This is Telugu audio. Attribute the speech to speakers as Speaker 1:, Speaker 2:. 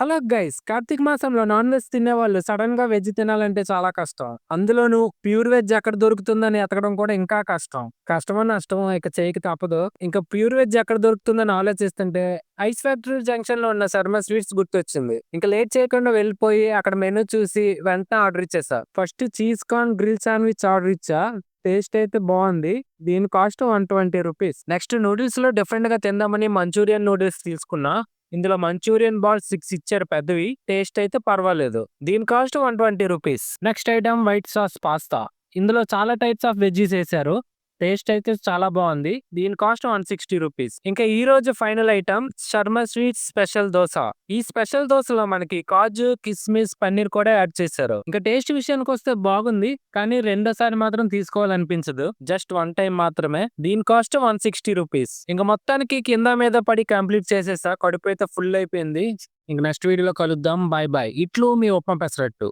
Speaker 1: Hello guys! కార్తీక మాసంలో నాన్ వెజ్ తినేవాళ్ళు సడెన్‌గా వెజ్ తినాలంటే చాలా కష్టం. అందులోనూ ప్యూర్ వెజ్ ఎక్కడ దొరుకుతుందని ఎతకడం కూడా ఇంకా కష్టం. కష్టమో, నష్టమో ఇక చేయక తప్పదు. ఇంక ప్యూర్ వెజ్ ఎక్కడ దొరుకుతుందని ఆలోచిస్తుంటే ఐస్ ఫ్యాక్టరీ జంక్షన్‌లో ఉన్న శర్మ స్వీట్స్ గుర్తొచ్చింది. ఇంక లేట్ చేయకుండా వెళ్ళిపోయి అక్కడ మెనూ చూసి వెంటనే ఆర్డర్ ఇచ్చేసా. First cheese corn grill sandwich order ఇచ్చా. టేస్ట్ అయితే బావుంది. దీని కాస్ట్ ₹120. నెక్స్ట్ నూడిల్స్‌లో డిఫరెంట్‌గా తిందామని మంచూరియన్ నూడిల్స్ తీసుకున్నా. ఇందులో మంచూరియన్ బాల్స్ 6 ఇచ్చారు పెద్దవి. టేస్ట్ అయితే పర్వాలేదు. దీని cost ₹120. Next item white sauce pasta. ఇందులో చాలా టైప్స్ ఆఫ్ వెజ్జీస్ ఏశారు. టేస్ట్ అయితే చాలా బావుంది. దీని కాస్ట్ ₹160. ఇంకా ఈ రోజు final item Sharma sweets special dosa. ఈ స్పెషల్ దోసలో మనకి కాజు, కిస్మిస్, పన్నీర్ కూడా యాడ్ చేశారు. ఇంకా టేస్ట్ విషయానికొస్తే బాగుంది. కానీ రెండోసారి మాత్రం తీసుకోవాలనిపించదు. జస్ట్ వన్ టైం మాత్రమే. దీని కాస్ట్ ₹160. ఇంక మొత్తానికి కింద మీద పడి కంప్లీట్ చేసేసా. కడుపైతే ఫుల్ అయిపోయింది. ఇంక నెక్స్ట్ వీడియోలో కలుద్దాం. Bye bye. ఇట్లు మీ ఉప్మా పెసరట్టు.